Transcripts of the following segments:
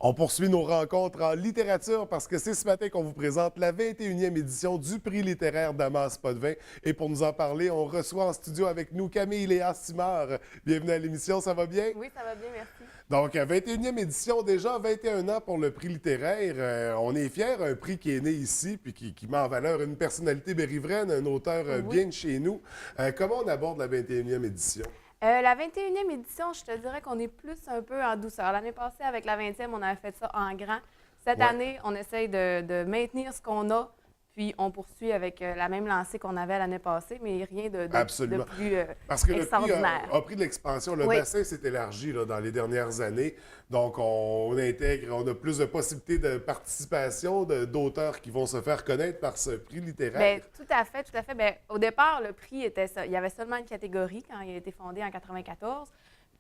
On poursuit nos rencontres en littérature parce que c'est ce matin qu'on vous présente la 21e édition du prix littéraire Damas Potvin. Et pour nous en parler, on reçoit en studio avec nous Camille Léa Simard. Bienvenue à l'émission, ça va bien? Oui, ça va bien, merci. Donc, 21e édition, déjà 21 ans pour le prix littéraire. On est fiers, un prix qui est né ici puis qui met en valeur une personnalité bérivraine, un auteur Oui. bien de chez nous. Comment on aborde la 21e édition? La 21e édition, je te dirais qu'on est plus un peu en douceur. L'année passée, avec la 20e, on avait fait ça en grand. Cette Ouais. année, on essaye de maintenir ce qu'on a, puis on poursuit avec la même lancée qu'on avait l'année passée, mais rien de Absolument. plus Parce que le prix extraordinaire. A pris de l'expansion. Le Oui. bassin s'est élargi là, dans les dernières années. Donc, on intègre, on a plus de possibilités de participation d'auteurs qui vont se faire connaître par ce prix littéraire. Bien, tout à fait, tout à fait. Bien, au départ, le prix était ça. Il y avait seulement une catégorie quand il a été fondé en 1994.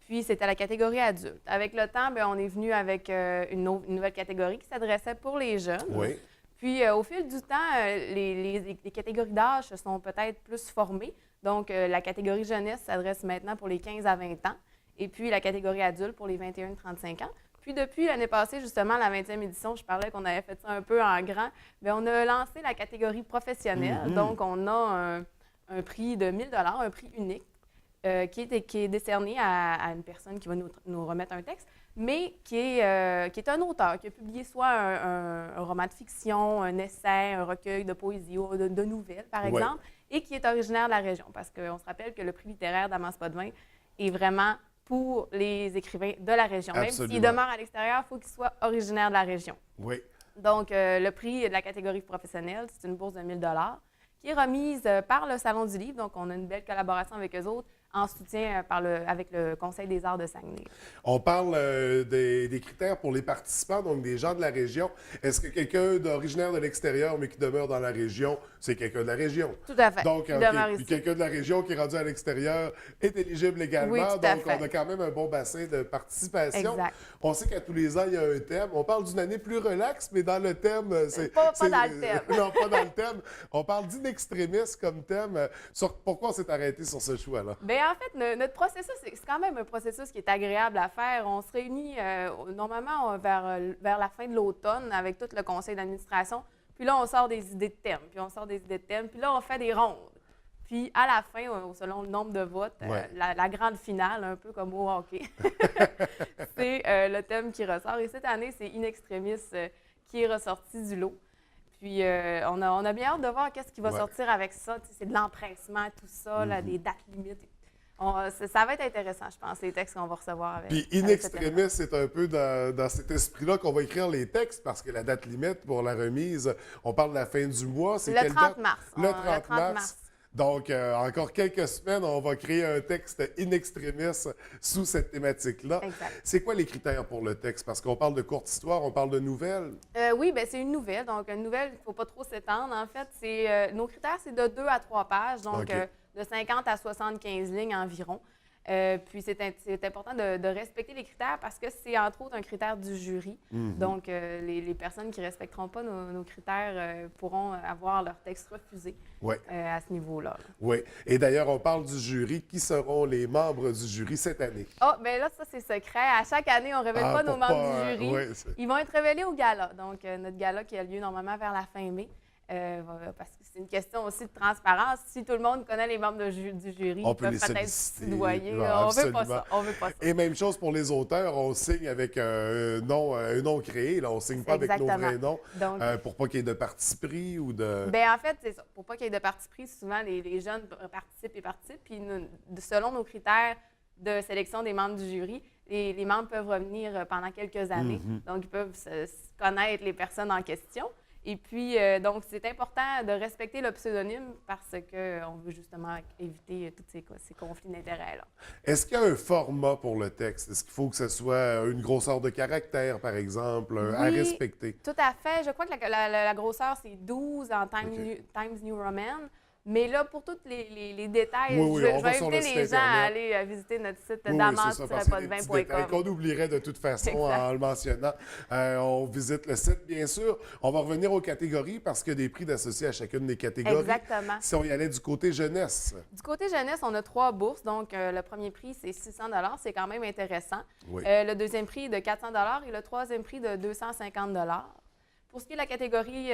Puis, c'était la catégorie adulte. Avec le temps, bien, on est venu avec une nouvelle catégorie qui s'adressait pour les jeunes. Oui. Puis, au fil du temps, les catégories d'âge se sont peut-être plus formées. Donc, la catégorie jeunesse s'adresse maintenant pour les 15 à 20 ans. Et puis, la catégorie adulte pour les 21-35 ans. Puis, depuis l'année passée, justement, la 20e édition, je parlais qu'on avait fait ça un peu en grand. Bien, on a lancé la catégorie professionnelle. Donc, on a un prix de 1 000 un prix unique, qui est décerné à une personne qui va nous remettre un texte, mais qui est un auteur, qui a publié soit un roman de fiction, un essai, un recueil de poésie ou de nouvelles, par exemple, et qui est originaire de la région. Parce qu'on se rappelle que le prix littéraire d'Damas Potvin est vraiment pour les écrivains de la région. Absolument. Même s'ils demeurent à l'extérieur, il faut qu'ils soient originaires de la région. Oui. Donc, le prix de la catégorie professionnelle, c'est une bourse de 1 000 qui est remise par le Salon du Livre. Donc, on a une belle collaboration avec eux autres en soutien avec le Conseil des arts de Saguenay. On parle des critères pour les participants, donc des gens de la région. Est-ce que quelqu'un d'originaire de l'extérieur, mais qui demeure dans la région, c'est quelqu'un de la région? Tout à fait. Donc, Qui demeure puis ici. quelqu'un de la région qui est rendu à l'extérieur est éligible également. Oui, tout à donc, fait. on a quand même un bon bassin de participation. Exact. On sait qu'à tous les ans, il y a un thème. On parle d'une année plus relaxe, mais dans le thème, c'est... Pas dans le thème. Non, pas dans le thème. On parle d'inextrémisme comme thème. Pourquoi on s'est arrêté sur ce choix-là? Bien, en fait, notre processus, c'est quand même un processus qui est agréable à faire. On se réunit normalement vers la fin de l'automne avec tout le conseil d'administration. Puis là, on sort des idées de thèmes, puis là, on fait des rondes. Puis à la fin, selon le nombre de votes, la grande finale, un peu comme au hockey, c'est le thème qui ressort. Et cette année, c'est In Extremis qui est ressorti du lot. Puis on a bien hâte de voir qu'est-ce qui va sortir avec ça. Tu sais, c'est de l'empressement, tout ça, là, des dates limites. Ça va être intéressant, je pense, les textes qu'on va recevoir avec. Puis In Extremis, c'est un peu dans cet esprit-là qu'on va écrire les textes, parce que la date limite pour la remise, on parle de la fin du mois. C'est Le 30 mars. Le 30 mars. Donc, encore quelques semaines, on va créer un texte in extremis sous cette thématique-là. Exact. C'est quoi les critères pour le texte? Parce qu'on parle de courte histoire, on parle de nouvelles. Oui, bien, c'est une nouvelle. Donc, une nouvelle, il ne faut pas trop s'étendre. En fait, nos critères, c'est de 2 à 3 pages, donc de 50 à 75 lignes environ. Puis, c'est important de respecter les critères parce que c'est, entre autres, un critère du jury. Donc, les personnes qui ne respecteront pas nos critères pourront avoir leur texte refusé à ce niveau-là. Oui. Et d'ailleurs, on parle du jury. Qui seront les membres du jury cette année? Ah, bien là, ça, c'est secret. À chaque année, on ne révèle pas nos membres du jury. Ils vont être révélés au gala. Donc, notre gala qui a lieu normalement vers la fin mai. Parce que c'est une question aussi de transparence. Si tout le monde connaît les membres du jury, on ils peut peuvent les peut-être solliciter. soudoyer. Non, On veut pas ça. On veut pas ça. Et même chose pour les auteurs, on signe avec un nom créé. Là, on ne signe pas avec nos vrais noms. Donc, pour pas qu'il y ait de parti pris ou de... Bien, en fait, c'est ça. Pour pas qu'il y ait de parti pris, souvent, les jeunes participent. Puis, selon nos critères de sélection des membres du jury, les membres peuvent revenir pendant quelques années. Donc, ils peuvent connaître les personnes en question. Et puis, donc, c'est important de respecter le pseudonyme parce qu'on veut justement éviter tous ces conflits d'intérêts-là. Est-ce qu'il y a un format pour le texte? Est-ce qu'il faut que ce soit une grosseur de caractère, par exemple, à respecter? Tout à fait. Je crois que la grosseur, c'est 12 en Times New Roman. Mais là, pour tous les détails, Oui, oui, je on va vais sur le inviter site les gens à Internet. aller visiter notre site Oui, oui, c'est ça, parce qu'il y a des petits détails damas-potvin.com. qu'on oublierait de toute façon Exact. en le mentionnant. On visite le site, bien sûr. On va revenir aux catégories parce qu'il y a des prix d'associés à chacune des catégories. Exactement. Si on y allait du côté jeunesse. Du côté jeunesse, on a 3 bourses. Donc, le premier prix, c'est 600 $. C'est quand même intéressant. Oui. Le deuxième prix est de 400 $ et le troisième prix de 250 $. Pour ce qui est de la catégorie...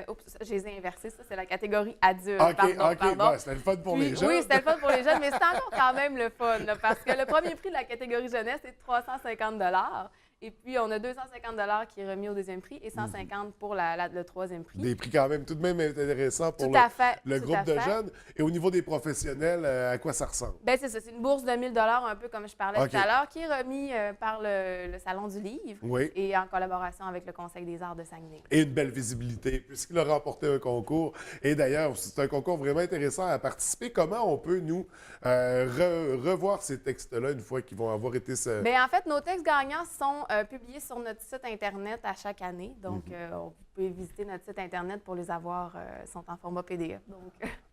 oups, je les ai inversés. Ça, c'est la catégorie adulte. OK, Pardon, OK. pardon. Ben, c'était le fun pour Puis, les jeunes. oui, c'était le fun pour les jeunes, mais c'est encore quand même le fun, là, parce que le premier prix de la catégorie jeunesse est de 350 $. Et puis, on a 250 $ qui est remis au deuxième prix et 150 pour le troisième prix. Des prix quand même tout de même intéressants pour Tout à fait, le tout groupe à de fait. jeunes. Et au niveau des professionnels, à quoi ça ressemble? Bien, c'est ça. C'est une bourse de 1 000 $, un peu comme je parlais OK. tout à l'heure, qui est remis par le Salon du Livre Oui. et en collaboration avec le Conseil des arts de Saguenay. Et une belle visibilité, puisqu'il a remporté un concours. Et d'ailleurs, c'est un concours vraiment intéressant à participer. Comment on peut, nous, revoir ces textes-là une fois qu'ils vont avoir été... Bien, en fait, nos textes gagnants sont publiés sur notre site Internet à chaque année. Donc, vous pouvez visiter notre site Internet pour les avoir. Ils sont en format PDF.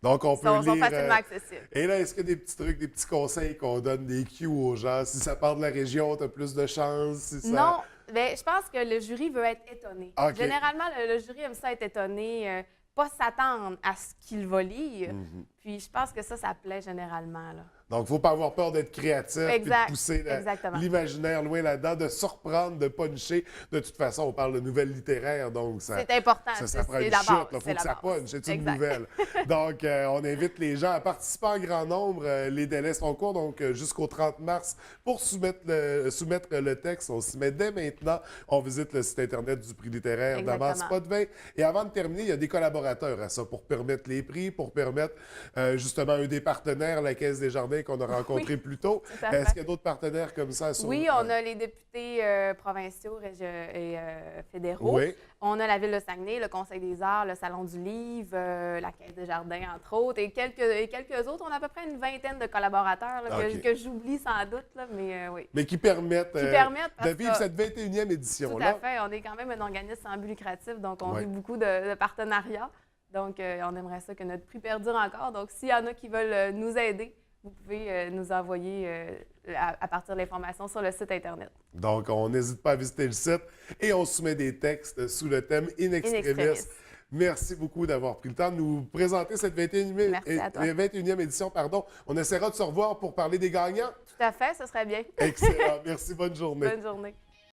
Donc, on Ils peut sont lire... facilement accessibles. Et là, est-ce qu'il y a des petits trucs, des petits conseils qu'on donne, des cues aux gens? Si ça part de la région, tu as plus de chance? Si ça... Non, bien, je pense que le jury veut être étonné. OK. Généralement, le jury aime ça être étonné, pas s'attendre à ce qu'il va lire. Puis, je pense que ça plaît généralement, là. Donc, il ne faut pas avoir peur d'être créatif et Exact, de pousser exactement. l'imaginaire loin là-dedans, de surprendre, de puncher. De toute façon, on parle de nouvelles littéraires, donc ça... C'est important. Ça prend c'est une la chute, base. il faut c'est que la ça base. punch, c'est une Exact. nouvelle. Donc, on invite les gens à participer en grand nombre. Les délais sont courts, donc jusqu'au 30 mars pour soumettre le texte. On s'y met dès maintenant. On visite le site Internet du prix littéraire Exactement. Damas Potvin. Et avant de terminer, il y a des collaborateurs à ça pour permettre les prix, pour permettre justement un des partenaires, la Caisse des Jardins qu'on a rencontré plus tôt. tout à fait. Est-ce qu'il y a d'autres partenaires comme ça? Oui, on a les députés provinciaux et fédéraux. Oui. On a la Ville de Saguenay, le Conseil des arts, le Salon du livre, la Caisse des Jardins, entre autres, et quelques autres. On a à peu près une vingtaine de collaborateurs là, OK. que j'oublie sans doute, là, mais oui. Mais qui permettent, Parce de vivre que- cette 21e Tout édition-là. à fait. On est quand même un organisme sans but lucratif, donc on Ouais. vit beaucoup de partenariats. Donc, on aimerait ça que notre prix perdure encore. Donc, s'il y en a qui veulent nous aider, vous pouvez nous envoyer à partir de l'information sur le site Internet. Donc, on n'hésite pas à visiter le site et on soumet des textes sous le thème In In Extremis. extremis. Merci beaucoup d'avoir pris le temps de nous présenter cette 21e, Merci à toi. 21e édition. Pardon. On essaiera de se revoir pour parler des gagnants. Tout à fait, ce serait bien. Excellent. Merci. Bonne journée. Bonne journée.